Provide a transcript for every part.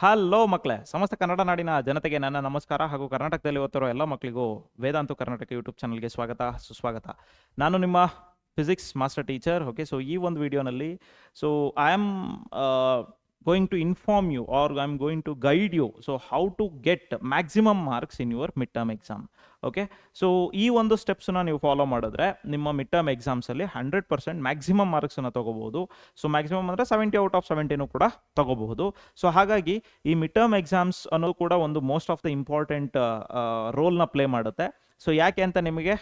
Hello ಮಕ್ಕಳೇ, ಸಮಸ್ತ ಕನ್ನಡ ನಾಡಿನ ಜನತೆಗೆ ನನ್ನ ನಮಸ್ಕಾರ ಹಾಗೂ ಕರ್ನಾಟಕದಲ್ಲಿ ಓದ್ತಿರೋ ಎಲ್ಲ ಮಕ್ಕಳಿಗೂ ವೇದಾಂತು ಕರ್ನಾಟಕ ಯೂಟ್ಯೂಬ್ ಚಾನಲ್ಗೆ ಸ್ವಾಗತ ಸುಸ್ವಾಗತ. ನಾನು ನಿಮ್ಮ physics master teacher. Okay, so ಈ ಒಂದು ವಿಡಿಯೋನಲ್ಲಿ I am going to inform you or I'm going to guide you how to get maximum marks in your midterm exam. Okay, so ಈ ಒಂದು ಸ್ಟೆಪ್ಸನ್ನ ನೀವು ಫಾಲೋ ಮಾಡಿದ್ರೆ ನಿಮ್ಮ ಮಿಡ್ ಟರ್ಮ್ ಎಕ್ಸಾಮ್ಸಲ್ಲಿ 100% ಮ್ಯಾಕ್ಸಿಮಮ್ ಮಾರ್ಕ್ಸನ್ನು ತೊಗೋಬಹುದು. So maximum ಅಂದರೆ 70 ಔಟ್ ಆಫ್ 70 ಕೂಡ ತೊಗೋಬಹುದು. So ಹಾಗಾಗಿ ಈ ಮಿಡ್ ಟರ್ಮ್ ಎಕ್ಸಾಮ್ಸ್ ಅನ್ನೋದು ಕೂಡ ಒಂದು ಮೋಸ್ಟ್ ಆಫ್ ದ ಇಂಪಾರ್ಟೆಂಟ್ ರೋಲ್ನ ಪ್ಲೇ ಮಾಡುತ್ತೆ. ಸೊ ಯಾಕೆ ಅಂತ ನಿಮಗೆ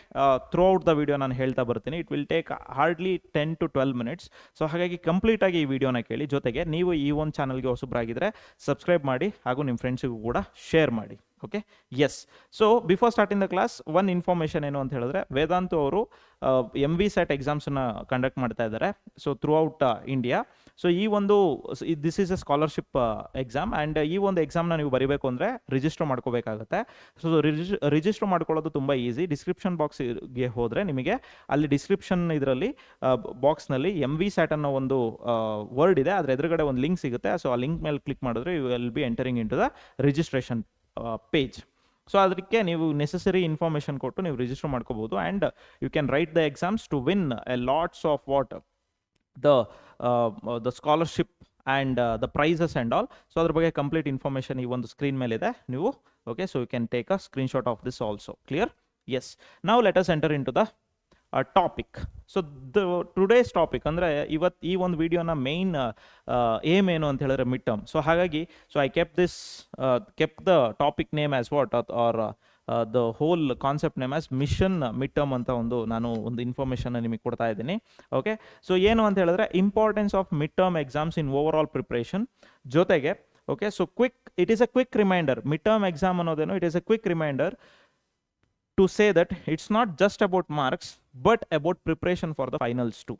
ಥ್ರೂ ಔಟ್ ದ ವಿಡಿಯೋ ನಾನು ಹೇಳ್ತಾ ಬರ್ತೀನಿ. It will take hardly 10 to 12 minutes. So ಹಾಗಾಗಿ ಕಂಪ್ಲೀಟಾಗಿ ಈ ವಿಡಿಯೋನ ಕೇಳಿ. ಜೊತೆಗೆ ನೀವು ಈ ಒಂದು ಚಾನಲ್ಗೆ ಹೊಸಬ್ರಾಗಿದ್ದರೆ ಸಬ್ಸ್ಕ್ರೈಬ್ ಮಾಡಿ ಹಾಗೂ ನಿಮ್ಮ ಫ್ರೆಂಡ್ಸಿಗೂ ಕೂಡ ಶೇರ್ ಮಾಡಿ. Okay, yes. So before starting the class, one information ಏನು ಅಂತ ಹೇಳಿದ್ರೆ, ವೇದಾಂತು ಅವರು MVSAT ಎಕ್ಸಾಮ್ಸನ್ನು ಕಂಡಕ್ಟ್ ಮಾಡ್ತಾ ಇದ್ದಾರೆ so through out India. So ಈ ಒಂದು this is A scholarship exam and ಈ ಒಂದು ಎಕ್ಸಾಮ್ನ ನೀವು ಬರೀಬೇಕು ಅಂದರೆ ರಿಜಿಸ್ಟರ್ ಮಾಡ್ಕೋಬೇಕಾಗುತ್ತೆ. ಸೊ ರಿಜಿಸ್ಟರ್ ಮಾಡ್ಕೊಳ್ಳೋದು ತುಂಬ ಈಸಿ. ಡಿಸ್ಕ್ರಿಪ್ಷನ್ ಬಾಕ್ಸ್ಗೆ ಹೋದರೆ ನಿಮಗೆ ಅಲ್ಲಿ ಡಿಸ್ಕ್ರಿಪ್ಷನ್ ಇದರಲ್ಲಿ ಬಾಕ್ಸ್ನಲ್ಲಿ MVSAT ಅನ್ನೋ ಒಂದು ವರ್ಡ್ ಇದೆ, ಅದರ ಎದುರುಗಡೆ ಒಂದು ಲಿಂಕ್ ಸಿಗುತ್ತೆ. ಸೊ ಆ ಲಿಂಕ್ ಮೇಲೆ ಕ್ಲಿಕ್ ಮಾಡಿದ್ರೆ you will be entering in to the registration page. So ಅದಕ್ಕೆ ನೀವು ನೆಸೆಸರಿ ಇನ್ಫಾರ್ಮೇಷನ್ ಕೊಟ್ಟು ನೀವು ರಿಜಿಸ್ಟರ್ ಮಾಡ್ಕೋಬಹುದು and you can write the exams to win a lots of what the scholarship and the prizes and all. So ಅದ್ರ ಬಗ್ಗೆ complete information ಈ ಒಂದು screen ಮೇಲಿದೆ ನೀವು. Okay, so you can take a screenshot of this also. Clear? Yes. Now let us enter in to the topic. So today's topic ಅಂದರೆ ಇವತ್ತು ಈ ಒಂದು ವಿಡಿಯೋನ ಮೇನ್ ಏಮ್ ಏನು ಅಂತ ಹೇಳಿದ್ರೆ ಮಿಡ್ ಟರ್ಮ್. ಸೊ ಹಾಗಾಗಿ I kept the topic name as what are the whole concept name as mission mid term ಅಂತ ನಾನು ಒಂದು ಇನ್ಫಾರ್ಮೇಷನ್ ನಿಮಗೆ ಕೊಡ್ತಾ ಇದ್ದೀನಿ. ಓಕೆ, ಸೊ ಏನು ಅಂತ ಹೇಳಿದ್ರೆ importance of mid term exams in overall preparation. ಜೊತೆಗೆ okay, so it is a quick reminder. Mid term exam ಅನ್ನೋದೇನು, it is a quick reminder to say that it's not just about marks but about preparation for the finals too.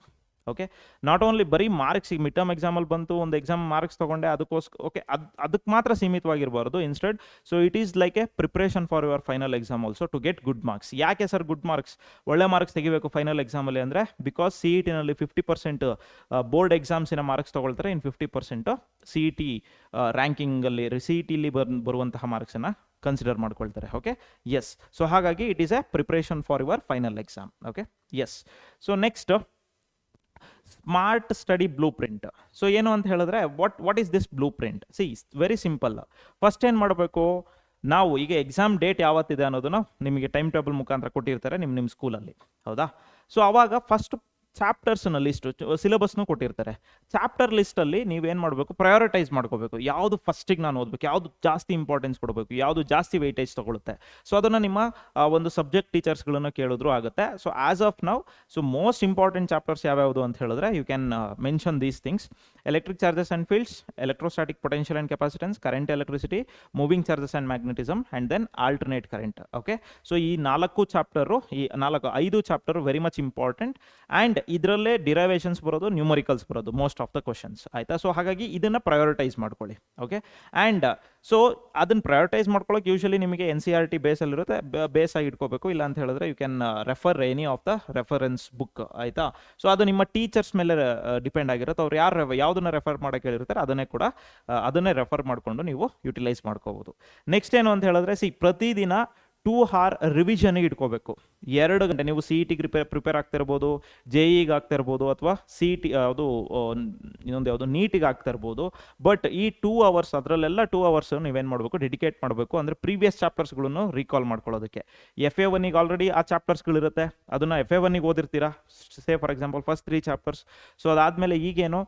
Okay, not only ಬರೀ marks. ಈಗ mid term ಎಕ್ಸಾಮಲ್ಲಿ ಬಂತು, ಒಂದು exam marks ತೊಗೊಂಡೆ ಅದಕ್ಕೋಸ್ಕರ okay ಅದಕ್ಕೆ ಮಾತ್ರ ಸೀಮಿತವಾಗಿರಬಾರ್ದು. Instead so it is like a preparation for your final exam also to get good marks. ಯಾಕೆ ಸರ್ ಗುಡ್ ಮಾರ್ಕ್ಸ್, ಒಳ್ಳೆ ಮಾರ್ಕ್ಸ್ ತೆಗಿಬೇಕು ಫೈನಲ್ ಎಕ್ಸಾಮಲ್ಲಿ ಅಂದರೆ ಬಿಕಾಸ್ CET-ನಲ್ಲಿ 50% ಬೋರ್ಡ್ ಎಕ್ಸಾಮ್ಸಿನ ಮಾರ್ಕ್ಸ್ ತೊಗೊಳ್ತಾರೆ, ಇನ್ 50% CET ರ್ಯಾಂಕಿಂಗಲ್ಲಿ CET-ಲಿ ಬರುವಂತಹ ಮಾರ್ಕ್ಸನ್ನು ಕನ್ಸಿಡರ್ ಮಾಡ್ಕೊಳ್ತಾರೆ. Okay, yes. ಸೊ ಹಾಗಾಗಿ it is a preparation for your final exam. Okay, yes. So next smart study blueprint. So ಏನು ಅಂತ ಹೇಳಿದ್ರೆ what is this blue print? Very simple. First ಏನು ಮಾಡಬೇಕು, ನಾವು ಈಗ ಎಕ್ಸಾಮ್ ಡೇಟ್ ಯಾವತ್ತಿದೆ ಅನ್ನೋದನ್ನು ನಿಮಗೆ ಟೈಮ್ ಟೇಬಲ್ ಮುಖಾಂತರ ಕೊಟ್ಟಿರ್ತಾರೆ ನಿಮ್ಮ ಸ್ಕೂಲಲ್ಲಿ, ಹೌದಾ? ಸೊ ಅವಾಗ ಫಸ್ಟ್ ಚಾಪ್ಟರ್ಸ್ನ ಲಿಸ್ಟು, ಸಿಲೆಬಸ್ನು ಕೊಟ್ಟಿರ್ತಾರೆ. ಚಾಪ್ಟರ್ ಲಿಸ್ಟಲ್ಲಿ ನೀವೇನು ಮಾಡಬೇಕು, ಪ್ರಯಾರಿಟೈಸ್ ಮಾಡ್ಕೋಬೇಕು. ಯಾವುದು ಫಸ್ಟಿಗೆ ನಾನು ಓದಬೇಕು, ಯಾವುದು ಜಾಸ್ತಿ ಇಂಪಾರ್ಟೆನ್ಸ್ ಕೊಡಬೇಕು, ಯಾವುದು ಜಾಸ್ತಿ ವೆಯ್ಟೇಜ್ ತೊಗೊಳುತ್ತೆ. ಸೊ ಅದನ್ನು ನಿಮ್ಮ ಒಂದು ಸಬ್ಜೆಕ್ಟ್ ಟೀಚರ್ಸ್ಗಳನ್ನು ಕೇಳಿದ್ರು ಆಗುತ್ತೆ. So as of now most important chapters ಯಾವ್ಯಾವುದು ಅಂತ ಹೇಳಿದ್ರೆ you can mention these things: electric charges and fields, electrostatic potential and capacitance, current electricity, moving charges and magnetism and then alternate current. Okay, so ಈ 5 chapter very much important and ಇದರಲ್ಲೇ derivations ಬರೋದು, numericals ಬರೋದು most of the questions, ಆಯಿತಾ? So ಹಾಗಾಗಿ ಇದನ್ನು prioritise ಮಾಡ್ಕೊಳ್ಳಿ. Okay, and so ಅದನ್ನು prioritise ಮಾಡ್ಕೊಳ್ಳೋಕೆ ಯೂಶಲಿ ನಿಮಗೆ NCERT ಬೇಸಲ್ಲಿರುತ್ತೆ, ಬೇಸಾಗಿ ಇಟ್ಕೋಬೇಕು. ಇಲ್ಲ ಅಂತ ಹೇಳಿದ್ರೆ you can refer any of the reference book, ಆಯಿತಾ? ಸೊ ಅದು ನಿಮ್ಮ ಟೀಚರ್ಸ್ ಮೇಲೆ ಡಿಪೆಂಡ್ ಆಗಿರುತ್ತೆ. ಅವ್ರು ಯಾವುದನ್ನು ರೆಫರ್ ಮಾಡೋಕ್ಕೆ ಹೇಳಿರ್ತಾರೆ ಅದನ್ನೇ ರೆಫರ್ ಮಾಡಿಕೊಂಡು ನೀವು ಯುಟಿಲೈಸ್ ಮಾಡ್ಕೋಬೋದು. ನೆಕ್ಸ್ಟ್ ಏನು ಅಂತ ಹೇಳಿದ್ರೆ ಪ್ರತಿದಿನ 2 hour ರಿವಿಷನ್ಗೆ ಇಟ್ಕೋಬೇಕು. 2 ಗಂಟೆ ನೀವು CETಗೆ ಪ್ರಿಪೇರ್ ಆಗ್ತಿರ್ಬೋದು, JEEಗೆ ಆಗ್ತಿರ್ಬೋದು, ಅಥವಾ ಇನ್ನೊಂದು ನೀಟಿಗೆ ಆಗ್ತಿರ್ಬೋದು. ಬಟ್ ಈ 2 hours ಅದರಲ್ಲೆಲ್ಲ 2 hours ನೀವೇನು ಮಾಡಬೇಕು, ಡೆಡಿಕೇಟ್ ಮಾಡಬೇಕು. ಅಂದರೆ ಪ್ರೀವಿಯಸ್ ಚಾಪ್ಟರ್ಸ್ಗಳನ್ನು ರೀಕಾಲ್ ಮಾಡ್ಕೊಳ್ಳೋದಕ್ಕೆ. FA1ಗೆ ಆಲ್ರೆಡಿ ಆ ಚಾಪ್ಟರ್ಸ್ಗಳಿರುತ್ತೆ, ಅದನ್ನು FA1ಗೆ ಓದಿರ್ತೀರಾ, ಸೇ ಫಾರ್ ಎಕ್ಸಾಂಪಲ್ ಫಸ್ಟ್ 3 ಚಾಪ್ಟರ್ಸ್. ಸೊ ಅದಾದಮೇಲೆ ಈಗೇನು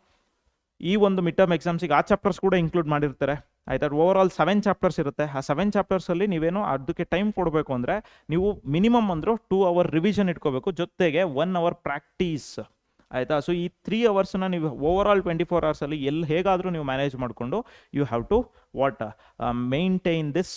ಈ ಒಂದು ಮಿಡ್ ಟರ್ಮ್ ಎಕ್ಸಾಮ್ಸಿಗೆ ಆ ಚಾಪ್ಟರ್ಸ್ ಕೂಡ ಇನ್ಕ್ಲೂಡ್ ಮಾಡಿರ್ತಾರೆ, ಆಯ್ತಾ? ಓವರ್ ಆಲ್ 7 ಚಾಪ್ಟರ್ಸ್ ಇರುತ್ತೆ. ಆ 7 ಚಾಪ್ಟರ್ಸಲ್ಲಿ ನೀವೇನು ಅದಕ್ಕೆ ಟೈಮ್ ಕೊಡಬೇಕು ಅಂದರೆ ನೀವು ಮಿನಿಮಮ್ ಅಂದರೂ 2 hour ರಿವಿಷನ್ ಇಟ್ಕೋಬೇಕು, ಜೊತೆಗೆ 1 hour ಪ್ರಾಕ್ಟೀಸ್, ಆಯಿತಾ? ಸೊ ಈ 3 hours ನೀವು ಓವರ್ ಆಲ್ 24 hours ಹೇಗಾದರೂ ನೀವು ಮ್ಯಾನೇಜ್ ಮಾಡಿಕೊಂಡು you have to maintain this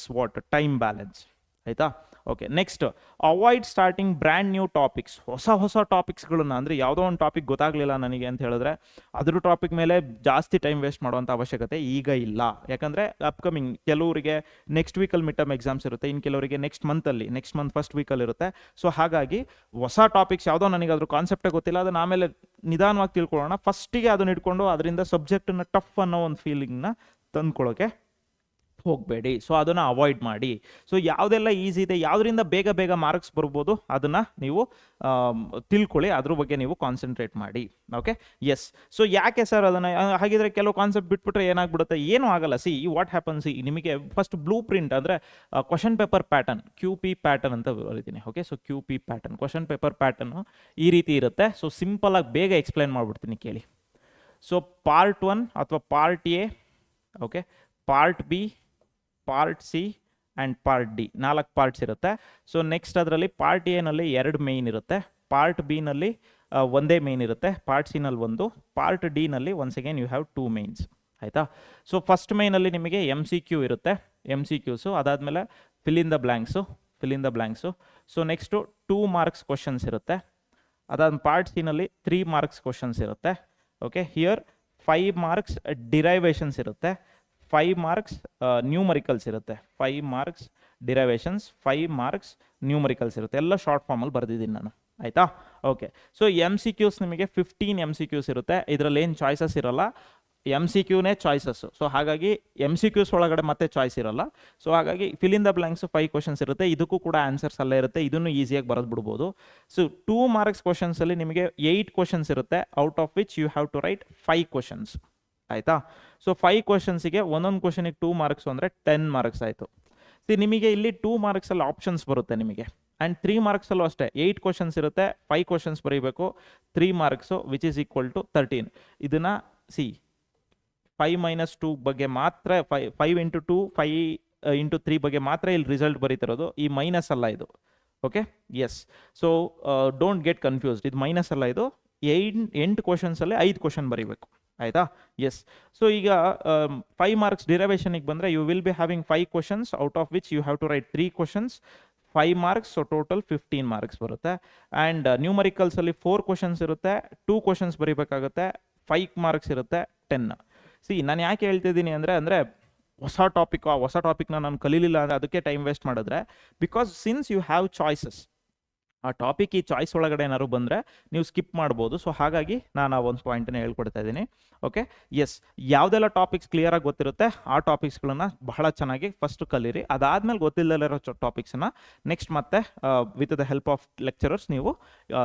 time balance, ಆಯಿತಾ? Okay, next avoid starting brand new topics. ಹೊಸ ಟಾಪಿಕ್ಸ್ಗಳನ್ನು, ಅಂದರೆ ಯಾವುದೋ ಒಂದು ಟಾಪಿಕ್ ಗೊತ್ತಾಗಲಿಲ್ಲ ನನಗೆ ಅಂತ ಹೇಳಿದ್ರೆ ಅದ್ರ ಟಾಪಿಕ್ ಮೇಲೆ ಜಾಸ್ತಿ ಟೈಮ್ ವೇಸ್ಟ್ ಮಾಡುವಂಥ ಅವಶ್ಯಕತೆ ಈಗ ಇಲ್ಲ. ಯಾಕಂದರೆ ಅಪ್ಕಮಿಂಗ್ ಕೆಲವರಿಗೆ ನೆಕ್ಸ್ಟ್ ವೀಕಲ್ಲಿ ಮಿಡ್ ಟರ್ಮ್ ಎಕ್ಸಾಮ್ಸ್ ಇರುತ್ತೆ, ಇನ್ನು ಕೆಲವರಿಗೆ ನೆಕ್ಸ್ಟ್ ಮಂತ್ ಫಸ್ಟ್ ವೀಕಲ್ಲಿ ಇರುತ್ತೆ. ಸೊ ಹಾಗಾಗಿ ಹೊಸ ಟಾಪಿಕ್ಸ್ ಯಾವುದೋ ನನಗೆ ಅದ್ರ ಕಾನ್ಸೆಪ್ಟೇ ಗೊತ್ತಿಲ್ಲ, ಅದನ್ನು ಆಮೇಲೆ ನಿಧಾನವಾಗಿ ತಿಳ್ಕೊಳ್ಳೋಣ. ಫಸ್ಟಿಗೆ ಅದನ್ನ ಇಟ್ಕೊಂಡು ಅದರಿಂದ ಸಬ್ಜೆಕ್ಟನ್ನು ಟಫ್ ಅನ್ನೋ ಒಂದು ಫೀಲಿಂಗ್ನ ತಂದ್ಕೊಳ್ಳೋಕೆ ಹೋಗಬೇಡಿ. ಸೊ ಅದನ್ನು ಅವಾಯ್ಡ್ ಮಾಡಿ. ಸೊ ಯಾವುದೆಲ್ಲ ಈಸಿ ಇದೆ, ಯಾವುದರಿಂದ ಬೇಗ ಬೇಗ ಮಾರ್ಕ್ಸ್ ಬರ್ಬೋದು ಅದನ್ನು ನೀವು ತಿಳ್ಕೊಳ್ಳಿ, ಅದ್ರ ಬಗ್ಗೆ ನೀವು ಕಾನ್ಸಂಟ್ರೇಟ್ ಮಾಡಿ. Okay, yes. ಸೊ ಯಾಕೆ ಸರ್ ಅದನ್ನು, ಹಾಗಿದ್ರೆ ಕೆಲವು ಕಾನ್ಸೆಪ್ಟ್ ಬಿಟ್ಬಿಟ್ರೆ ಏನಾಗ್ಬಿಡುತ್ತೆ? ಏನೂ ಆಗಲ್ಲ. ಸಿ ವಾಟ್ ಹ್ಯಾಪನ್ಸ್, ನಿಮಗೆ ಫಸ್ಟ್ ಬ್ಲೂ ಪ್ರಿಂಟ್ ಅಂದರೆ question paper pattern, QP pattern ಅಂತ ಬರೀತೀನಿ. ಓಕೆ, so QP pattern, question paper pattern ಈ ರೀತಿ ಇರುತ್ತೆ. ಸೊ ಸಿಂಪಲಾಗಿ ಬೇಗ ಎಕ್ಸ್ಪ್ಲೈನ್ ಮಾಡಿಬಿಡ್ತೀನಿ ಕೇಳಿ. ಸೊ ಪಾರ್ಟ್ 1 ಅಥವಾ part A, okay, part B, part C and part D, 4 parts ಇರುತ್ತೆ. ಸೊ ನೆಕ್ಸ್ಟ್ ಅದರಲ್ಲಿ ಪಾರ್ಟ್ ಎನಲ್ಲಿ 2 ಮೇಯ್ನ್ ಇರುತ್ತೆ, ಪಾರ್ಟ್ ಬಿನಲ್ಲಿ ಒಂದೇ ಮೇಯ್ನ್ ಇರುತ್ತೆ, ಪಾರ್ಟ್ ಸಿನಲ್ಲಿ 1, ಪಾರ್ಟ್ ಡಿನಲ್ಲಿ once again you have 2 mains. ಆಯಿತಾ? ಸೊ ಫಸ್ಟ್ ಮೇಯ್ನಲ್ಲಿ ನಿಮಗೆ MCQ ಇರುತ್ತೆ, MCQಸು, ಅದಾದಮೇಲೆ fill in the blanks. So next 2 marks questions ಇರುತ್ತೆ. ಅದಾದ ಪಾರ್ಟ್ ಸಿನಲ್ಲಿ 3 ಮಾರ್ಕ್ಸ್ ಕ್ವಶನ್ಸ್ ಇರುತ್ತೆ. ಓಕೆ, ಹಿಯರ್ 5 ಮಾರ್ಕ್ಸ್ ಡಿರೈವೇಷನ್ಸ್ ಇರುತ್ತೆ, 5 ಮಾರ್ಕ್ಸ್ ನ್ಯೂಮರಿಕಲ್ಸ್ ಇರುತ್ತೆ, 5 ಮಾರ್ಕ್ಸ್ ಡಿರೈವೇಷನ್ಸ್, 5 ಮಾರ್ಕ್ಸ್ ನ್ಯೂಮರಿಕಲ್ಸ್ ಇರುತ್ತೆ. ಎಲ್ಲ ಶಾರ್ಟ್ ಫಾರ್ಮಲ್ಲಿ ಬರೆದಿದ್ದೀನಿ ನಾನು. ಆಯಿತಾ? ಓಕೆ, ಸೊ MCQs ನಿಮಗೆ 15 MCQs ಇರುತ್ತೆ. ಇದರಲ್ಲಿ ಏನು ಚಾಯ್ಸಸ್ ಇರಲ್ಲ, MCQನೇ ಚಾಯ್ಸಸ್ಸು. ಸೊ ಹಾಗಾಗಿ MCQs ಒಳಗಡೆ ಮತ್ತೆ ಚಾಯ್ಸ್ ಇರಲ್ಲ. ಸೊ ಹಾಗಾಗಿ fill in the blanks 5 questions ಇರುತ್ತೆ, ಇದಕ್ಕೂ ಕೂಡ ಆನ್ಸರ್ಸ್ ಅಲ್ಲೇ ಇರುತ್ತೆ, ಇದನ್ನು ಈಸಿಯಾಗಿ ಬರೆದು ಬಿಡ್ಬೋದು. ಸೊ 2 ಮಾರ್ಕ್ಸ್ ಕ್ವಶನ್ಸಲ್ಲಿ ನಿಮಗೆ 8 ಕ್ವಶನ್ಸ್ ಇರುತ್ತೆ, out of which you have to write 5 questions. ಆಯಿತಾ? ಸೊ 5 ಕ್ವಶನ್ಸಿಗೆ ಒಂದೊಂದು ಕ್ವಶನಿಗೆ 2 ಮಾರ್ಕ್ಸ್ ಅಂದರೆ 10 ಮಾರ್ಕ್ಸ್ ಆಯಿತು. ಸಿ ನಿಮಗೆ ಇಲ್ಲಿ 2 ಮಾರ್ಕ್ಸಲ್ಲಿ ಆಪ್ಷನ್ಸ್ ಬರುತ್ತೆ ನಿಮಗೆ, ಆ್ಯಂಡ್ 3 ಮಾರ್ಕ್ಸಲ್ಲೂ ಅಷ್ಟೇ 8 ಕ್ವಶನ್ಸ್ ಇರುತ್ತೆ, 5 ಕ್ವಶನ್ಸ್ ಬರೀಬೇಕು, 3 marks which is equal to 13. ಇದನ್ನು ಸಿ 5 - 2 ಬಗ್ಗೆ ಮಾತ್ರ, 5 × 2 5 × 3 ಬಗ್ಗೆ ಮಾತ್ರ ಇಲ್ಲಿ ರಿಸಲ್ಟ್ ಬರೀತಿರೋದು, ಈ ಮೈನಸ್ ಅಲ್ಲ ಇದು. Okay, yes. So don't get confused, ಇದು ಮೈನಸ್ ಅಲ್ಲ, ಇದು 8 ಕ್ವಶನ್ಸಲ್ಲಿ 5 ಕ್ವಶನ್ ಬರೀಬೇಕು. ಆಯಿತಾ? ಎಸ್. ಸೊ ಈಗ 5 ಮಾರ್ಕ್ಸ್ ಡಿರೈವೇಷನಿಗೆ ಬಂದರೆ you will be having 5 questions, out of which you have to write 3 questions, 5 marks. So total 15 marks ಬರುತ್ತೆ. ಆ್ಯಂಡ್ ನ್ಯೂಮರಿಕಲ್ಸಲ್ಲಿ 4 ಕ್ವಶನ್ಸ್ ಇರುತ್ತೆ, 2 ಕ್ವಶನ್ಸ್ ಬರೀಬೇಕಾಗುತ್ತೆ, 5 ಮಾರ್ಕ್ಸ್ ಇರುತ್ತೆ, 10. ಸಿ ನಾನು ಯಾಕೆ ಹೇಳ್ತಿದ್ದೀನಿ ಅಂದರೆ ಹೊಸ ಟಾಪಿಕ್ನ ನಾನು ಕಲೀಲಿಲ್ಲ ಅಂದರೆ ಅದಕ್ಕೆ ಟೈಮ್ ವೇಸ್ಟ್ ಮಾಡಿದ್ರೆ, because since you have choices, ಆ ಟಾಪಿಕ್ ಈ ಚಾಯ್ಸ್ ಒಳಗಡೆ ಏನಾದ್ರು ಬಂದರೆ ನೀವು ಸ್ಕಿಪ್ ಮಾಡ್ಬೋದು. ಸೊ ಹಾಗಾಗಿ ನಾನು ಆ ಒಂದು ಪಾಯಿಂಟನ್ನ ಹೇಳ್ಕೊಡ್ತಾ ಇದ್ದೀನಿ. Okay, S. ಯಾವುದೆಲ್ಲ ಟಾಪಿಕ್ಸ್ ಕ್ಲಿಯರಾಗಿ ಗೊತ್ತಿರುತ್ತೆ ಆ ಟಾಪಿಕ್ಸ್ಗಳನ್ನ ಬಹಳ ಚೆನ್ನಾಗಿ ಫಸ್ಟ್ ಕಲೀರಿ. ಅದಾದಮೇಲೆ ಗೊತ್ತಿಲ್ಲದಿರೋ ಟಾಪಿಕ್ಸನ್ನು ನೆಕ್ಸ್ಟ್ ಮತ್ತೆ with the help of lecturers ನೀವು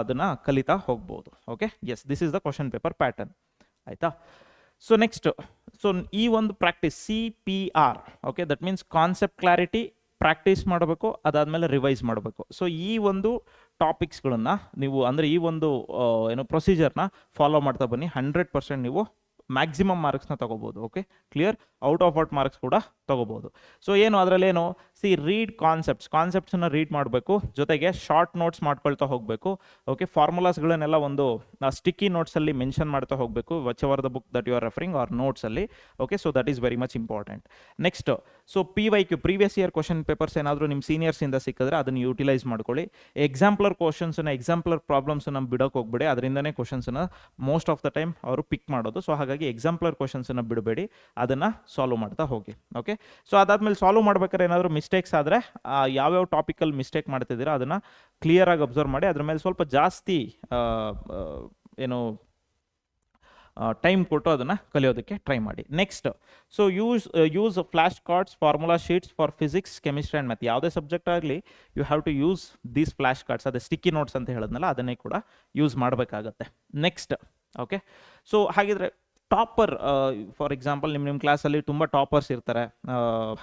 ಅದನ್ನು ಕಲಿತಾ ಹೋಗ್ಬೋದು. Okay, yes. This is the question paper pattern. ಆಯಿತಾ? ಸೊ ನೆಕ್ಸ್ಟ್, ಸೊ ಈ ಒಂದು practice CPR, okay, that means concept clarity, practice ಮಾಡಬೇಕು, ಅದಾದಮೇಲೆ ರಿವೈಸ್ ಮಾಡಬೇಕು. ಸೊ ಈ ಒಂದು ಟಾಪಿಕ್ಸ್ಗಳನ್ನು ನೀವು ಅಂದರೆ ಈ ಒಂದು ಪ್ರೊಸೀಜರ್ನ ಫಾಲೋ ಮಾಡ್ತಾ ಬನ್ನಿ, 100% ನೀವು ಮ್ಯಾಕ್ಸಿಮಮ್ ಮಾರ್ಕ್ಸ್ನ ತೊಗೋಬೋದು. Okay, clear? Out of out marks ಕೂಡ ತೊಗೋಬೋದು. ಸೊ ಏನು ಅದರಲ್ಲೇನು, ಸಿ ರೀಡ್ ಕಾನ್ಸೆಪ್ಟ್ಸನ್ನು ರೀಡ್ ಮಾಡಬೇಕು, ಜೊತೆಗೆ ಶಾರ್ಟ್ ನೋಟ್ಸ್ ಮಾಡ್ಕೊಳ್ತಾ ಹೋಗಬೇಕು. ಓಕೆ, ಫಾರ್ಮುಲಾಸ್ಗಳನ್ನೆಲ್ಲ ಒಂದು ಸ್ಟಿಕ್ಕಿ ನೋಟ್ಸಲ್ಲಿ ಮೆನ್ಷನ್ ಮಾಡ್ತಾ ಹೋಗಬೇಕು, whichever the book that you are referring or ನೋಟ್ಸಲ್ಲಿ. Okay, so that is very much important. Next, so PYQ previous year question papers ಏನಾದರೂ ನಿಮ್ಮ ಸೀನಿಯರ್ಸಿಂದ ಸಿಕ್ಕಿದ್ರೆ ಅದನ್ನು ಯೂಟಿಲೈಸ್ ಮಾಡ್ಕೊಳ್ಳಿ. ಎಕ್ಸಾಂಪ್ಲರ್ ಕ್ವಶನ್ಸನ್ನು, ಎಕ್ಸಾಂಪ್ಲರ್ ಪ್ರಾಬ್ಲಮ್ಸನ್ನು ಬಿಡೋಕೆ ಹೋಗ್ಬೇಡಿ, ಅದರಿಂದನೇ ಕ್ವಶನ್ಸನ್ನು ಮೋಸ್ಟ್ ಆಫ್ ದ ಟೈಮ್ ಅವರು ಪಿಕ್ ಮಾಡೋದು. ಸೊ ಹಾಗಾಗಿ ಎಕ್ಸಾಂಪ್ಲರ್ ಕ್ವಶನ್ಸನ್ನು ಬಿಡಬೇಡಿ, ಅದನ್ನು ಸಾಲ್ವ್ ಮಾಡ್ತಾ ಹೋಗಿ. ಓಕೆ, ಸೊ ಅದಾದಮೇಲೆ ಸಾಲ್ವ್ ಮಾಡ್ಬೇಕಾದ್ರೆ ಏನಾದರೂ ಮಿಸ್ಟೇಕ್ಸ್ ಆದರೆ ಯಾವ್ಯಾವ ಟಾಪಿಕಲ್ಲಿ ಮಿಸ್ಟೇಕ್ ಮಾಡ್ತಿದ್ದೀರಾ ಅದನ್ನು ಕ್ಲಿಯರಾಗಿ ಅಬ್ಸರ್ವ್ ಮಾಡಿ, ಅದ್ರ ಮೇಲೆ ಸ್ವಲ್ಪ ಜಾಸ್ತಿ ಟೈಮ್ ಕೊಟ್ಟು ಅದನ್ನು ಕಲಿಯೋದಕ್ಕೆ ಟ್ರೈ ಮಾಡಿ. Next, so use flash cards, formula sheets for physics, chemistry and math. ಯಾವುದೇ ಸಬ್ಜೆಕ್ಟ್ ಆಗಲಿ you have to use these flash cards, ಅದೇ ಸ್ಟಿಕ್ಕಿ ನೋಟ್ಸ್ ಅಂತ ಹೇಳಿದ್ನಲ್ಲ ಅದನ್ನೇ ಕೂಡ ಯೂಸ್ ಮಾಡಬೇಕಾಗತ್ತೆ. ನೆಕ್ಸ್ಟ್, ಓಕೆ, ಸೊ ಹಾಗಿದ್ರೆ ಟಾಪರ್, ಫಾರ್ ಎಕ್ಸಾಂಪಲ್ ನಿಮ್ಮ ಕ್ಲಾಸಲ್ಲಿ ತುಂಬ ಟಾಪರ್ಸ್ ಇರ್ತಾರೆ,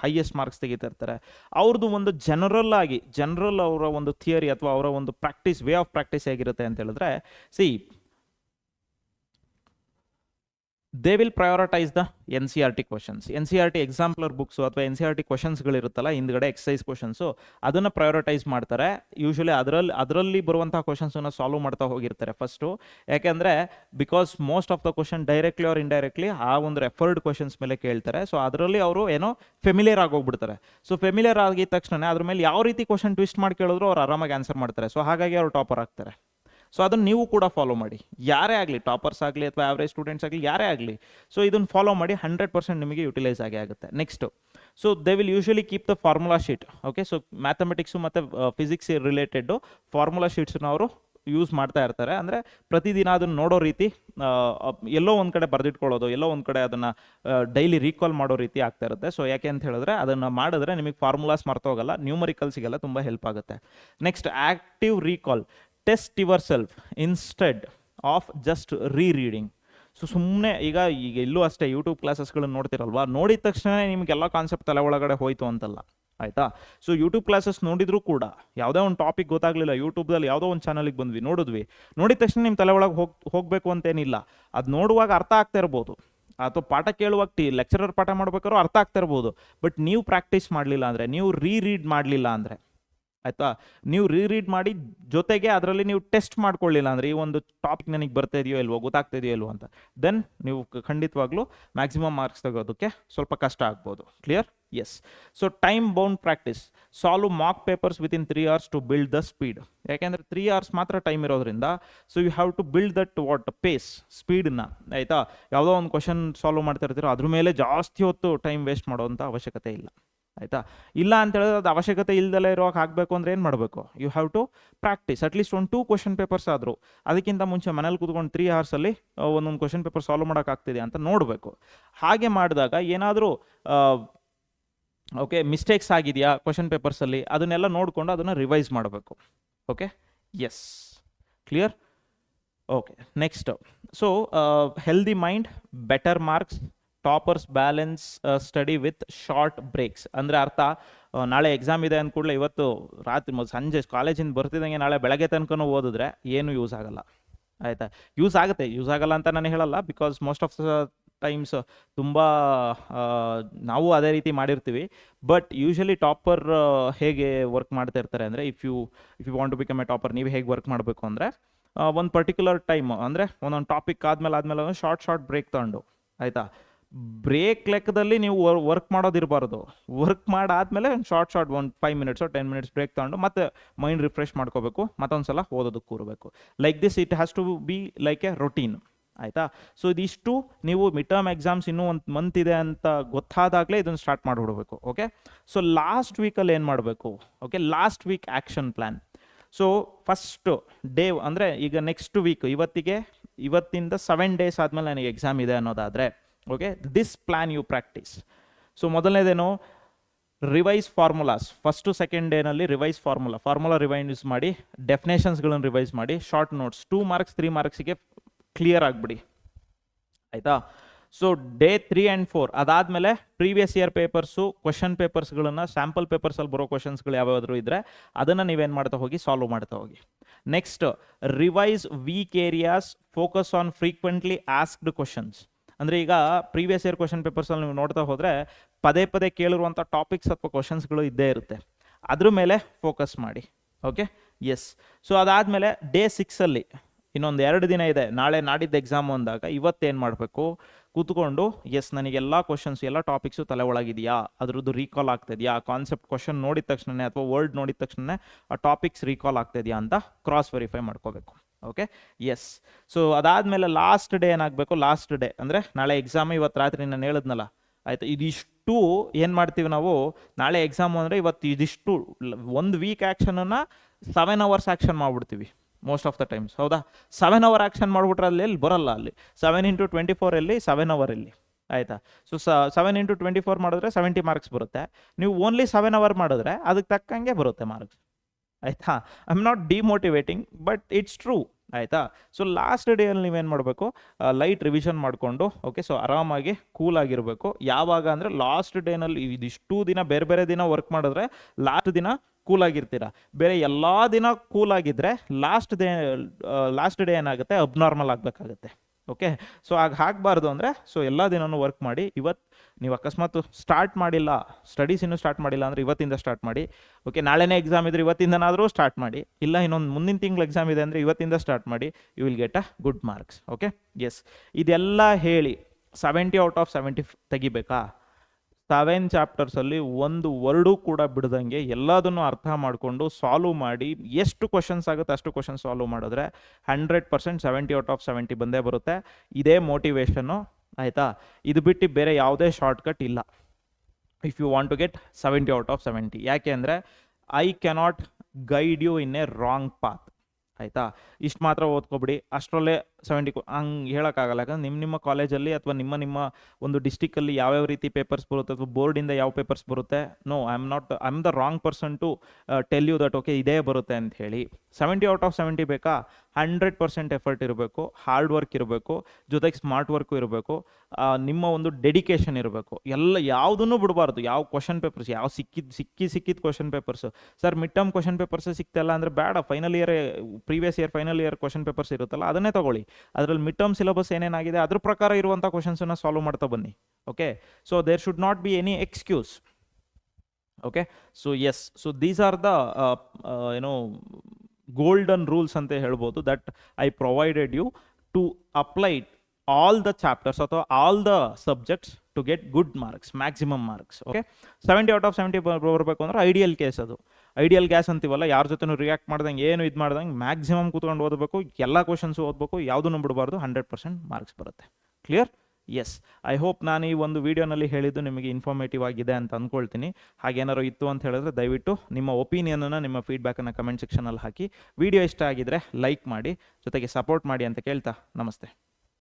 ಹೈಯೆಸ್ಟ್ ಮಾರ್ಕ್ಸ್ ತೆಗಿತಿರ್ತಾರೆ, ಅವ್ರದ್ದು ಒಂದು ಜನರಲ್ ಅವರ ಒಂದು ಥಿಯರಿ ಅಥವಾ ಅವರ ಒಂದು ಪ್ರಾಕ್ಟೀಸ್, ವೇ ಆಫ್ ಪ್ರಾಕ್ಟೀಸ್ ಹೇಗಿರುತ್ತೆ ಅಂತ ಹೇಳಿದ್ರೆ, C they will prioritise the NCERT questions. NCERT exemplar books ಅಥವಾ NCERT ಕ್ವಶನ್ಸ್ಗಳಿರುತ್ತಲ್ಲ ಹಿಂದ್ಗಡೆ ಎಕ್ಸಸೈಸ್ ಕ್ವಶನ್ಸು, ಅದನ್ನು ಪ್ರಯಾರಿಟೈಸ್ ಮಾಡ್ತಾರೆ. ಯೂಶ್ವಲಿ ಅದರಲ್ಲಿ ಬರುವಂತಹ ಕ್ವಶನ್ಸನ್ನು ಸಾಲ್ವ್ ಮಾಡ್ತಾ ಹೋಗಿರ್ತಾರೆ ಫಸ್ಟು. ಯಾಕೆಂದರೆ because most of the question directly R indirectly ಆ ಒಂದು ರೆಫರ್ಡ್ ಕ್ವಶನ್ಸ್ ಮೇಲೆ ಕೇಳ್ತಾರೆ. ಸೊ ಅದರಲ್ಲಿ ಅವರು ಏನೋ ಫೆಮಿಲಿಯರ್ ಆಗೋಗ್ಬಿಡ್ತಾರೆ. ಸೊ ಫೆಮಿಲಿಯರ್ ಆಗಿದ ತಕ್ಷಣ ಅದ್ರ ಮೇಲೆ ಯಾವ ರೀತಿ ಕ್ವಶನ್ ಟ್ವಿಸ್ಟ್ ಮಾಡಿ ಕೇಳಿದ್ರು ಅವ್ರು ಆರಾಮಾಗಿ ಆನ್ಸರ್ ಮಾಡ್ತಾರೆ. ಸೊ ಹಾಗಾಗಿ ಅವರು ಟಾಪರ್ ಆಗ್ತಾರೆ. ಸೊ ಅದನ್ನು ನೀವು ಕೂಡ ಫಾಲೋ ಮಾಡಿ, ಯಾರೇ ಆಗಲಿ, ಟಾಪರ್ಸ್ ಆಗಲಿ ಅಥವಾ ಆವ್ರೇಜ್ ಸ್ಟೂಡೆಂಟ್ಸ್ ಆಗಲಿ, ಯಾರೇ ಆಗಲಿ. ಸೊ ಇದನ್ನು ಫಾಲೋ ಮಾಡಿ, 100% ನಿಮಗೆ ಯುಟಿಲೈಸ್ ಆಗುತ್ತೆ. Next, so they will usually keep the formula sheet. Okay, so mathematics ಮತ್ತು ಫಿಸಿಕ್ಸ್ ರಿಲೇಟೆಡ್ಡು ಫಾರ್ಮುಲಾ ಶೀಟ್ಸನ್ನ ಅವರು ಯೂಸ್ ಮಾಡ್ತಾ ಇರ್ತಾರೆ. ಅಂದರೆ ಪ್ರತಿದಿನ ಅದನ್ನು ನೋಡೋ ರೀತಿ ಎಲ್ಲೋ ಒಂದು ಕಡೆ ಬರೆದಿಟ್ಕೊಳ್ಳೋದು, ಎಲ್ಲೋ ಒಂದು ಕಡೆ ಅದನ್ನು ಡೈಲಿ ರೀಕಾಲ್ ಮಾಡೋ ರೀತಿ ಆಗ್ತಾ ಇರುತ್ತೆ. ಸೊ ಯಾಕೆ ಅಂತ ಹೇಳಿದ್ರೆ ಅದನ್ನು ಮಾಡಿದ್ರೆ ನಿಮಗೆ ಫಾರ್ಮುಲಾಸ್ ಮರ್ತೋಗಲ್ಲ, ನ್ಯೂಮರಿಕಲ್ಸಿಗೆಲ್ಲ ತುಂಬ ಹೆಲ್ಪ್ ಆಗುತ್ತೆ. Next active recall, test yourself instead of just rereading. So ಸುಮ್ಮನೆ ಈಗ ಎಲ್ಲೂ ಅಷ್ಟೇ ಯೂಟ್ಯೂಬ್ ಕ್ಲಾಸಸ್ಗಳನ್ನು ನೋಡ್ತಿರಲ್ವಾ, ನೋಡಿದ ತಕ್ಷಣ ನಿಮಗೆಲ್ಲ ಕಾನ್ಸೆಪ್ಟ್ ತಲೆ ಒಳಗಡೆ ಹೋಯ್ತು ಅಂತಲ್ಲ, ಆಯಿತಾ. ಸೊ ಯೂಟ್ಯೂಬ್ ಕ್ಲಾಸಸ್ ನೋಡಿದ್ರು ಕೂಡ ಯಾವುದೇ ಒಂದು ಟಾಪಿಕ್ ಗೊತ್ತಾಗಲಿಲ್ಲ, ಯೂಟ್ಯೂಬ್ದಲ್ಲಿ ಯಾವುದೋ ಒಂದು ಚಾನಲಿಗೆ ಬಂದ್ವಿ, ನೋಡಿದ ತಕ್ಷಣ ನಿಮ್ಮ ತಲೆ ಒಳಗೆ ಹೋಗಬೇಕು ಅಂತೇನಿಲ್ಲ. ಅದು ನೋಡುವಾಗ ಅರ್ಥ ಆಗ್ತಾ ಇರ್ಬೋದು, ಅಥವಾ ಪಾಠ ಕೇಳುವಾಗ ಲೆಕ್ಚರರ್ ಪಾಠ ಮಾಡ್ಬೇಕಾದ್ರೂ ಅರ್ಥ ಆಗ್ತಾ ಇರ್ಬೋದು. ಬಟ್ ನೀವು ಪ್ರಾಕ್ಟೀಸ್ ಮಾಡಲಿಲ್ಲ ಅಂದರೆ, ನೀವು ರೀಡ್ ಮಾಡಲಿಲ್ಲ ಅಂದರೆ, ಆಯಿತಾ, ನೀವು ರೀಡ್ ಮಾಡಿ ಜೊತೆಗೆ ಅದರಲ್ಲಿ ನೀವು ಟೆಸ್ಟ್ ಮಾಡ್ಕೊಳ್ಳಿಲ್ಲ ಅಂದರೆ, ಈ ಒಂದು ಟಾಪಿಕ್ ನನಗೆ ಬರ್ತಾ ಇದೆಯೋ ಇಲ್ವೋ, ಗೊತ್ತಾಗ್ತಾ ಇದೆಯೋ ಇಲ್ವೋ ಅಂತ, ದೆನ್ ನೀವು ಖಂಡಿತವಾಗ್ಲೂ ಮ್ಯಾಕ್ಸಿಮಮ್ ಮಾರ್ಕ್ಸ್ ತೆಗೋದಕ್ಕೆ ಸ್ವಲ್ಪ ಕಷ್ಟ ಆಗ್ಬೋದು. Clear? Yes. So time bound practice, solve mock papers within 3 hours to build the speed. ಯಾಕೆಂದರೆ 3 hours ಮಾತ್ರ ಟೈಮ್ ಇರೋದ್ರಿಂದ, so you have to build that pace, ಸ್ಪೀಡನ್ನ, ಆಯಿತಾ. ಯಾವುದೋ ಒಂದು ಕ್ವಶನ್ ಸಾಲ್ವ್ ಮಾಡ್ತಾ ಇರ್ತೀರೋ ಅದ್ರ ಮೇಲೆ ಜಾಸ್ತಿ ಹೊತ್ತು ಟೈಮ್ ವೇಸ್ಟ್ ಮಾಡೋವಂಥ ಅವಶ್ಯಕತೆ ಇಲ್ಲ, ಆಯಿತಾ. ಇಲ್ಲ ಅಂತ ಹೇಳಿದ್ರೆ ಅದು ಅವಶ್ಯಕತೆ ಇಲ್ದಲೇ ಇರೋಕೆ ಹಾಕಬೇಕು ಅಂದರೆ ಏನು ಮಾಡಬೇಕು? You have to practise at least 1-2 question papers ಆದರೂ. ಅದಕ್ಕಿಂತ ಮುಂಚೆ ಮನೇಲಿ ಕೂತ್ಕೊಂಡು 3 hours ಒಂದೊಂದು ಕ್ವಶನ್ ಪೇಪರ್ ಸಾಲ್ವ್ ಮಾಡೋಕ್ಕಾಗ್ತಿದೆ ಅಂತ ನೋಡಬೇಕು. ಹಾಗೆ ಮಾಡಿದಾಗ ಏನಾದರೂ ಓಕೆ ಮಿಸ್ಟೇಕ್ಸ್ ಆಗಿದೆಯಾ ಕ್ವಶನ್ ಪೇಪರ್ಸಲ್ಲಿ, ಅದನ್ನೆಲ್ಲ ನೋಡಿಕೊಂಡು ಅದನ್ನು ರಿವೈಸ್ ಮಾಡಬೇಕು. Okay, yes, clear? Okay, next. So healthy mind, better marks, toppers balance study with short breaks. ಅಂದರೆ ಅರ್ಥ, ನಾಳೆ ಎಕ್ಸಾಮ್ ಇದೆ ಅಂದ್ಕೂಡಲೇ ಇವತ್ತು ರಾತ್ರಿ ಸಂಜೆ ಕಾಲೇಜಿಂದ ಬರ್ತಿದ್ದಂಗೆ ನಾಳೆ ಬೆಳಗ್ಗೆ ತನಕನೂ ಓದಿದ್ರೆ ಏನು ಯೂಸ್ ಆಗಲ್ಲ, ಆಯಿತಾ. ಯೂಸ್ ಆಗಲ್ಲ ಅಂತ ನಾನು ಹೇಳಲ್ಲ, because most of the times ತುಂಬ ನಾವು ಅದೇ ರೀತಿ ಮಾಡಿರ್ತೀವಿ. ಬಟ್ ಯೂಶಲಿ ಟಾಪರ್ ಹೇಗೆ ವರ್ಕ್ ಮಾಡ್ತಾ ಇರ್ತಾರೆ ಅಂದರೆ, if you want to become a topper, ನೀವು ಹೇಗೆ ವರ್ಕ್ ಮಾಡಬೇಕು ಅಂದರೆ, ಒಂದು ಪರ್ಟಿಕ್ಯುಲರ್ ಟೈಮ್ ಅಂದರೆ ಒಂದೊಂದು ಟಾಪಿಕ್ ಆದಮೇಲೆ ಶಾರ್ಟ್ ಬ್ರೇಕ್ ತಗೊಂಡು, ಆಯಿತಾ. ಬ್ರೇಕ್ ಲೆಕ್ಕದಲ್ಲಿ ನೀವು ವರ್ಕ್ ಮಾಡೋದಿರಬಾರ್ದು. ವರ್ಕ್ ಮಾಡಾದ್ಮೇಲೆ ಒಂದು ಶಾರ್ಟ್ 5 minutes 10 minutes ಬ್ರೇಕ್ ತಗೊಂಡು ಮತ್ತೆ ಮೈಂಡ್ ರಿಫ್ರೆಶ್ ಮಾಡ್ಕೋಬೇಕು, ಮತ್ತೊಂದು ಸಲ ಓದೋದಕ್ಕೆ ಕೂರಬೇಕು. Like this it has to be like a routine, ಆಯಿತಾ. ಸೊ ಇದಿಷ್ಟು ನೀವು ಮಿಡ್ ಟರ್ಮ್ ಎಕ್ಸಾಮ್ಸ್ ಇನ್ನೂ ಒಂದು ಮಂತ್ ಇದೆ ಅಂತ ಗೊತ್ತಾದಾಗಲೇ ಇದನ್ನು ಸ್ಟಾರ್ಟ್ ಮಾಡಿಬಿಡ್ಬೇಕು. ಓಕೆ, ಸೊ ಲಾಸ್ಟ್ ವೀಕಲ್ಲಿ ಏನು ಮಾಡಬೇಕು? Okay, last week action plan. So first day ಅಂದರೆ ಈಗ ನೆಕ್ಸ್ಟ್ ವೀಕ್, ಇವತ್ತಿಂದ 7 days ಆದಮೇಲೆ ನನಗೆ ಎಕ್ಸಾಮ್ ಇದೆ ಅನ್ನೋದಾದರೆ, okay, this plan you practice. So ಮೊದಲನೇದೇನು, ರಿವೈಸ್ ಫಾರ್ಮುಲಾಸ್. ಫಸ್ಟು ಸೆಕೆಂಡ್ ಡೇನಲ್ಲಿ ರಿವೈಸ್ ಫಾರ್ಮುಲಾ ರಿವೈಸ್ ಮಾಡಿ, ಡೆಫಿನೇಷನ್ಸ್ಗಳನ್ನು ರಿವೈಸ್ ಮಾಡಿ, ಶಾರ್ಟ್ ನೋಟ್ಸ್ 2 marks 3 marksಗೆ ಕ್ಲಿಯರ್ ಆಗಿಬಿಡಿ, ಆಯಿತಾ. ಸೊ ಡೇ 3 and 4 ಅದಾದಮೇಲೆ ಪ್ರೀವಿಯಸ್ ಇಯರ್ ಪೇಪರ್ಸು ಕ್ವಶನ್ ಪೇಪರ್ಸ್ಗಳನ್ನು, ಸ್ಯಾಂಪಲ್ ಪೇಪರ್ಸಲ್ಲಿ ಬರೋ ಕ್ವಶನ್ಸ್ಗಳು ಯಾವ್ಯಾದ್ರು ಇದ್ದರೆ ಅದನ್ನು ನೀವೇನು ಮಾಡ್ತಾ ಹೋಗಿ, ಸಾಲ್ವ್ ಮಾಡ್ತಾ ಹೋಗಿ. Next, revise weak areas, focus on frequently asked questions. ಅಂದರೆ ಈಗ ಪ್ರೀವಿಯಸ್ ಇಯರ್ ಕ್ವಶನ್ ಪೇಪರ್ಸಲ್ಲಿ ನೀವು ನೋಡ್ತಾ ಹೋದರೆ ಪದೇ ಕೇಳಿರುವಂಥ ಟಾಪಿಕ್ಸ್ ಅಥವಾ ಕ್ವಶನ್ಸ್ಗಳು ಇದ್ದೇ ಇರುತ್ತೆ, ಅದ್ರ ಮೇಲೆ ಫೋಕಸ್ ಮಾಡಿ. Okay, yes. ಸೊ ಅದಾದಮೇಲೆ ಡೇ 6 ಇನ್ನೊಂದು 2 ದಿನ ಇದೆ, ನಾಳೆ ನಾಡಿದ್ದು ಎಕ್ಸಾಮು ಅಂದಾಗ ಇವತ್ತೇನು ಮಾಡಬೇಕು, ಕೂತ್ಕೊಂಡು ಎಸ್ ನನಗೆಲ್ಲ ಕ್ವಶನ್ಸ್ ಎಲ್ಲ ಟಾಪಿಕ್ಸು ತಲೆ ಒಳಗಿದೆಯಾ, ಅದ್ರದ್ದು ರೀಕಾಲ್ ಆಗ್ತಿದೆಯಾ, ಕಾನ್ಸೆಪ್ಟ್ ಕ್ವಶನ್ ನೋಡಿದ ತಕ್ಷಣ ಅಥವಾ ವರ್ಡ್ ನೋಡಿದ ತಕ್ಷಣ ಆ ಟಾಪಿಕ್ಸ್ ರೀಕಾಲ್ ಆಗ್ತಿದೆಯಾ ಅಂತ ಕ್ರಾಸ್ ವೆರಿಫೈ ಮಾಡ್ಕೋಬೇಕು. Okay, yes. ಸೊ ಅದಾದಮೇಲೆ ಲಾಸ್ಟ್ ಡೇ ಏನಾಗಬೇಕು, ಲಾಸ್ಟ್ ಡೇ ಅಂದರೆ ನಾಳೆ ಎಕ್ಸಾಮ್, ಇವತ್ತು ರಾತ್ರಿ ನಾನು ಹೇಳಿದ್ನಲ್ಲ, ಆಯಿತು. ಇದಿಷ್ಟು ಏನು ಮಾಡ್ತೀವಿ ನಾವು, ನಾಳೆ ಎಕ್ಸಾಮು ಅಂದರೆ ಇವತ್ತು ಇದಿಷ್ಟು 1 week ಆ್ಯಕ್ಷನನ್ನು 7 hours ಆ್ಯಕ್ಷನ್ ಮಾಡಿಬಿಡ್ತೀವಿ ಮೋಸ್ಟ್ ಆಫ್ ದ ಟೈಮ್ಸ್, ಹೌದಾ. 7 hour ಆ್ಯಕ್ಷನ್ ಮಾಡಿಬಿಟ್ರೆ ಅಲ್ಲಿ ಬರೋಲ್ಲ, ಅಲ್ಲಿ 7 into 24 7 hour, ಆಯಿತಾ. ಸೊ 7 into 24 ಮಾಡಿದ್ರೆ 70 marks ಬರುತ್ತೆ. ನೀವು ಓನ್ಲಿ 7 hour ಮಾಡಿದ್ರೆ ಅದಕ್ಕೆ ತಕ್ಕಂಗೆ ಬರುತ್ತೆ ಮಾರ್ಕ್ಸ್, ಆಯಿತಾ. I am not demotivating, but it's true, ಆಯಿತಾ. ಸೊ ಲಾಸ್ಟ್ ಡೇಯಲ್ಲಿ ನೀವೇನು ಮಾಡಬೇಕು, ಲೈಟ್ ರಿವಿಷನ್ ಮಾಡಿಕೊಂಡು, ಓಕೆ, ಸೊ ಆರಾಮಾಗಿ ಕೂಲಾಗಿರಬೇಕು. ಯಾವಾಗ ಅಂದರೆ ಲಾಸ್ಟ್ ಡೇನಲ್ಲಿ ಇದಿಷ್ಟು ದಿನ ಬೇರೆ ದಿನ ವರ್ಕ್ ಮಾಡಿದ್ರೆ ಲಾಸ್ಟ್ ದಿನ ಕೂಲಾಗಿರ್ತೀರ. ಬೇರೆ ಎಲ್ಲ ದಿನ ಕೂಲಾಗಿದ್ದರೆ ಲಾಸ್ಟ್ ಡೇ ಏನಾಗುತ್ತೆ, ಅಬ್ನಾರ್ಮಲ್ ಆಗಬೇಕಾಗುತ್ತೆ. ಓಕೆ, ಸೊ ಆಗಬಾರ್ದು ಅಂದರೆ, ಸೊ ಎಲ್ಲ ದಿನವೂ ವರ್ಕ್ ಮಾಡಿ. ಇವತ್ತು ನೀವು ಅಕಸ್ಮಾತ್ ಸ್ಟಾರ್ಟ್ ಮಾಡಿಲ್ಲ, ಸ್ಟಡೀಸ್ ಇನ್ನೂ ಸ್ಟಾರ್ಟ್ ಮಾಡಿಲ್ಲ ಅಂದರೆ ಇವತ್ತಿಂದ ಸ್ಟಾರ್ಟ್ ಮಾಡಿ. ಓಕೆ, ನಾಳೆನೇ ಎಕ್ಸಾಮ್ ಇದ್ರೆ ಇವತ್ತಿಂದನಾದರೂ ಸ್ಟಾರ್ಟ್ ಮಾಡಿ, ಇಲ್ಲ ಇನ್ನೊಂದು ಮುಂದಿನ ತಿಂಗಳು ಎಕ್ಸಾಮ್ ಇದೆ ಅಂದರೆ ಇವತ್ತಿಂದ ಸ್ಟಾರ್ಟ್ ಮಾಡಿ. You will get a good marks. Okay, yes. ಇದೆಲ್ಲ ಹೇಳಿ 70 out of 70 ತೆಗಿಬೇಕಾ? 7 ಚಾಪ್ಟರ್ಸಲ್ಲಿ ಒಂದು ವರ್ಡು ಕೂಡ ಬಿಡ್ದಂಗೆ ಎಲ್ಲದನ್ನು ಅರ್ಥ ಮಾಡಿಕೊಂಡು ಸಾಲ್ವ್ ಮಾಡಿ, ಎಷ್ಟು ಕ್ವಶನ್ಸ್ ಆಗುತ್ತೆ ಅಷ್ಟು ಕ್ವಶನ್ ಸಾಲ್ವ್ ಮಾಡಿದ್ರೆ 100% 70 out of 70 ಬಂದೇ ಬರುತ್ತೆ. ಇದೇ ಮೋಟಿವೇಶನ್ನು, ಆಯಿತಾ. ಇದು ಬಿಟ್ಟು ಬೇರೆ ಯಾವುದೇ ಶಾರ್ಟ್ಕಟ್ ಇಲ್ಲ if you want to get 70 out of 70. ಯಾಕೆ ಅಂದರೆ I cannot guide you in a wrong path. ಆಯಿತಾ. ಇಷ್ಟು ಮಾತ್ರ ಓದ್ಕೊಬಿಡಿ, ಅಷ್ಟರಲ್ಲೇ 70 ಹಂಗೆ ಹೇಳೋಕ್ಕಾಗಲ್ಲ. ಯಾಕಂದ್ರೆ ನಿಮ್ಮ ಕಾಲೇಜಲ್ಲಿ ಅಥವಾ ನಿಮ್ಮ ಒಂದು ಡಿಸ್ಟಿಕಲ್ಲಿ ಯಾವ್ಯಾವ ರೀತಿ ಪೇಪರ್ಸ್ ಬರುತ್ತೆ ಅಥವಾ ಬೋರ್ಡಿಂದ ಯಾವ ಪೇಪರ್ಸ್ ಬರುತ್ತೆ, no I am the wrong person to tell you that okay ಇದೇ ಬರುತ್ತೆ ಅಂತ ಹೇಳಿ. 70 ಔಟ್ ಆಫ್ 70 ಬೇಕಾ? 100% ಎಫರ್ಟ್ ಇರಬೇಕು, ಹಾರ್ಡ್ ವರ್ಕ್ ಇರಬೇಕು, ಜೊತೆಗೆ ಸ್ಮಾರ್ಟ್ ವರ್ಕು ಇರಬೇಕು, ನಿಮ್ಮ ಒಂದು ಡೆಡಿಕೇಶನ್ ಇರಬೇಕು. ಯಾವುದನ್ನು ಬಿಡಬಾರ್ದು. ಯಾವ ಕ್ವಶನ್ ಪೇಪರ್ಸ್ ಯಾವ ಸಿಕ್ಕಿದ question papers, sir mid term question papers ಸಿಗ್ತಾಯಿಲ್ಲ ಅಂದರೆ ಬೇಡ, final year previous year final year question papers ಇರುತ್ತಲ್ಲ ಅದನ್ನೇ ತಗೊಳ್ಳಿ. ಅದರಲ್ಲಿ ಮಿಡ್ ಟರ್ಮ್ ಸಿಲೆಬಸ್ ಏನೇನಾಗಿದೆ ಅದ್ರ ಪ್ರಕಾರ ಇರುವಂಥ ಕ್ವಶನ್ಸನ್ನು ಸಾಲ್ವ್ ಮಾಡ್ತಾ ಬನ್ನಿ. Okay, so there should not be any excuse. Okay, so yes, so these are the golden rules ಅಂತ ಹೇಳ್ಬೋದು that I provided you to apply all the chapters ಅಥವಾ all the subjects to get good marks, maximum marks. Okay, 70 out of 70 ಬರಬೇಕು ಅಂದ್ರೆ ideal case ಅದು. Ideal gas ಅಂತೀವಲ್ಲ, ಯಾರ ಜೊತೆನೂ react ಮಾಡ್ದಂಗೆ ಏನು ಇದು ಮಾಡ್ದಂಗೆ ಮ್ಯಾಕ್ಸಿಮಮ್ ಕೂತ್ಕೊಂಡು ಓದಬೇಕು, ಎಲ್ಲ ಕ್ವಶನ್ಸು ಓದಬೇಕು, ಯಾವುದನ್ನು ಬಿಡಬಾರ್ದು, 100% ಮಾರ್ಕ್ಸ್ ಬರುತ್ತೆ. ಕ್ಲಿಯರ್? ಎಸ್, ಐ ಹೋಪ್ ನಾನು ಈ ಒಂದು ವಿಡಿಯೋನಲ್ಲಿ ಹೇಳಿದ್ದು ನಿಮಗೆ ಇನ್ಫಾರ್ಮೇಟಿವ್ ಆಗಿದೆ ಅಂತ ಅಂದ್ಕೊಳ್ತೀನಿ. ಹಾಗೇನಾದ್ರು ಇತ್ತು ಅಂತ ಹೇಳಿದ್ರೆ ದಯವಿಟ್ಟು ನಿಮ್ಮ ಒಪಿನಿಯನನ್ನು, ನಿಮ್ಮ ಫೀಡ್ಬ್ಯಾಕನ್ನು ಕಮೆಂಟ್ ಸೆಕ್ಷನಲ್ಲಿ ಹಾಕಿ. ವಿಡಿಯೋ ಇಷ್ಟ ಆಗಿದ್ರೆ ಲೈಕ್ ಮಾಡಿ, ಜೊತೆಗೆ ಸಪೋರ್ಟ್ ಮಾಡಿ ಅಂತ ಕೇಳ್ತಾ ನಮಸ್ತೆ.